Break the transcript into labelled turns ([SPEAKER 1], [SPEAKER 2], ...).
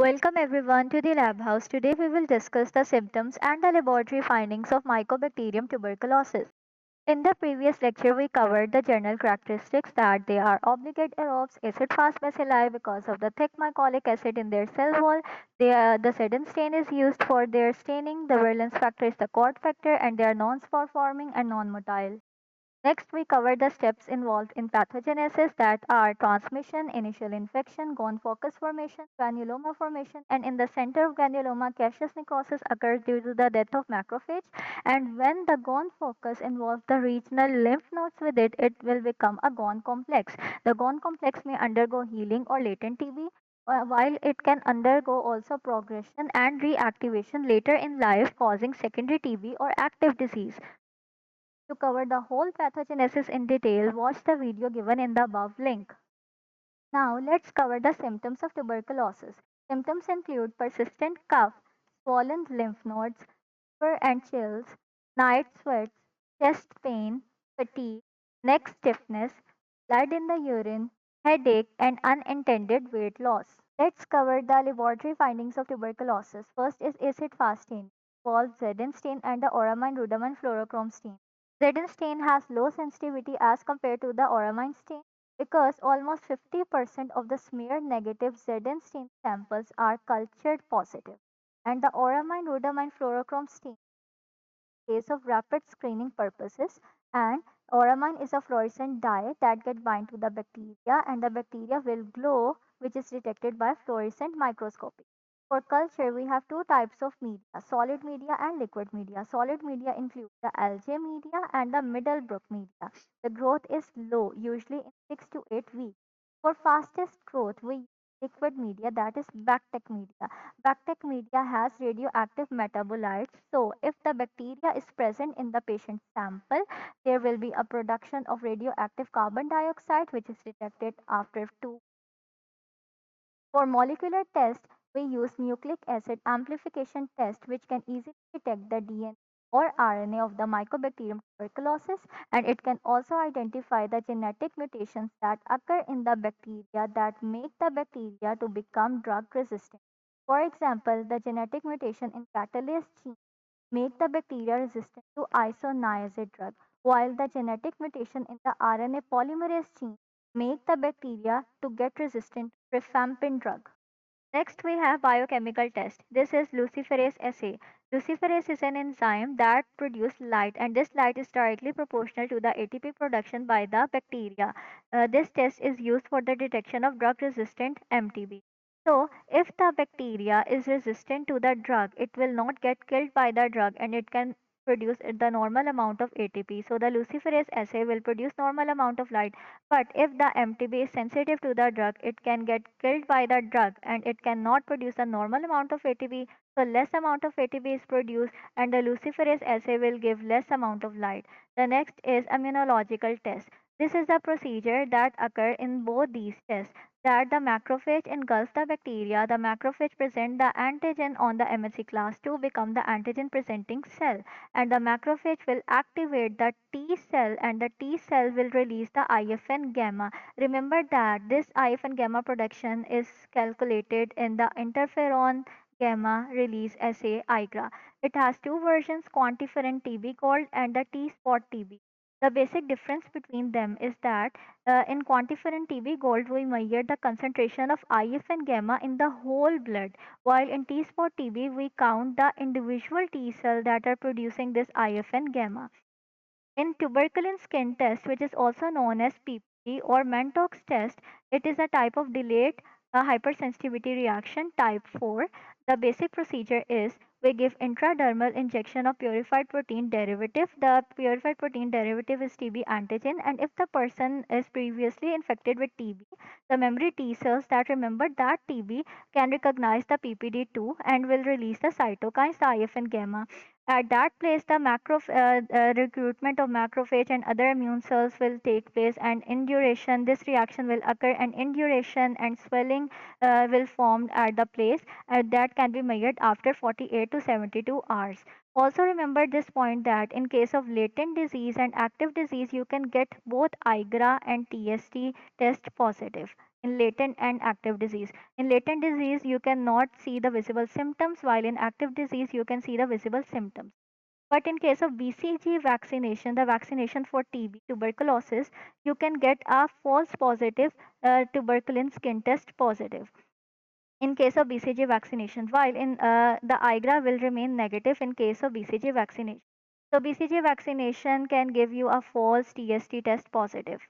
[SPEAKER 1] Welcome everyone to the lab house. Today we will discuss the symptoms and the laboratory findings of Mycobacterium tuberculosis. In the previous lecture, we covered the general characteristics that they are obligate aerobes, acid-fast bacilli because of the thick mycolic acid in their cell wall. The sudden stain is used for their staining. The virulence factor is the cord factor and they are non-spore forming and non-motile. Next, we cover the steps involved in pathogenesis that are transmission, initial infection, gone focus formation, granuloma formation, and in the center of granuloma, caseous necrosis occurs due to the death of macrophage. And when the gone focus involves the regional lymph nodes with it, it will become a gone complex. The gone complex may undergo healing or latent TB, while it can undergo also progression and reactivation later in life, causing secondary TB or active disease. To cover the whole pathogenesis in detail, watch the video given in the above link. Now, let's cover the symptoms of tuberculosis. Symptoms include persistent cough, swollen lymph nodes, fever and chills, night sweats, chest pain, fatigue, neck stiffness, blood in the urine, headache, and unintended weight loss. Let's cover the laboratory findings of tuberculosis. First is acid fast stain, involves Zn stain and the Auramine-rhodamine fluorochrome stain. Zn stain has low sensitivity as compared to the Auramine stain because almost 50% of the smear negative Zn stain samples are cultured positive, and the Auramine-rhodamine fluorochrome stain case of rapid screening purposes, and auramine is a fluorescent dye that get bind to the bacteria and the bacteria will glow, which is detected by fluorescent microscopy. For culture, we have two types of media, solid media and liquid media. Solid media include the algae media and the Middlebrook media. The growth is low, usually in 6 to 8 weeks. For fastest growth, we use liquid media, that is BACTEC media. BACTEC media has radioactive metabolites, so if the bacteria is present in the patient sample, there will be a production of radioactive carbon dioxide which is detected after 2. For molecular test, we use nucleic acid amplification test which can easily detect the DNA or RNA of the Mycobacterium tuberculosis, and it can also identify the genetic mutations that occur in the bacteria that make the bacteria to become drug resistant. For example, the genetic mutation in catalase gene make the bacteria resistant to isoniazid drug, while the genetic mutation in the RNA polymerase gene make the bacteria to get resistant to rifampin drug. Next, we have biochemical test. This is luciferase assay. Luciferase is an enzyme that produces light, and this light is directly proportional to the ATP production by the bacteria. This test is used for the detection of drug-resistant MTB. So, if the bacteria is resistant to the drug, it will not get killed by the drug, and it can produce the normal amount of ATP. So, the luciferase assay will produce normal amount of light, but if the MTB is sensitive to the drug, it can get killed by the drug and it cannot produce a normal amount of ATP. So less amount of ATP is produced and the luciferase assay will give less amount of light. The next is immunological test. This is a procedure that occur in both these tests that the macrophage engulfs the bacteria. The macrophage present the antigen on the MHC class to become the antigen presenting cell, and the macrophage will activate the T cell and the T cell will release the IFN gamma. Remember that this IFN gamma production is calculated in the interferon gamma release assay IGRA. It has two versions, quantiferon TB gold and the T spot TB. The basic difference between them is that in quantiferon TB gold we measure the concentration of IFN gamma in the whole blood, while in T spot TB we count the individual T cells that are producing this IFN gamma. In tuberculin skin test, which is also known as PPD or Mantoux test, it is a type of delayed hypersensitivity reaction type 4. The basic procedure is we give intradermal injection of purified protein derivative. The purified protein derivative is TB antigen, and if the person is previously infected with TB, the memory T cells that remember that TB can recognize the PPD2 and will release the cytokines, the IFN gamma. At that place, the recruitment of macrophage and other immune cells will take place, and in duration, this reaction will occur, and in duration and swelling will form at the place that can be measured after 48 to 72 hours. Also remember this point that in case of latent disease and active disease, you can get both IGRA and TST test positive. in latent and active disease. In latent disease, you cannot see the visible symptoms, while in active disease, you can see the visible symptoms. But in case of BCG vaccination, the vaccination for TB, tuberculosis, you can get a false positive tuberculin skin test positive in case of BCG vaccination, while in the IGRA will remain negative in case of BCG vaccination. So BCG vaccination can give you a false TST test positive.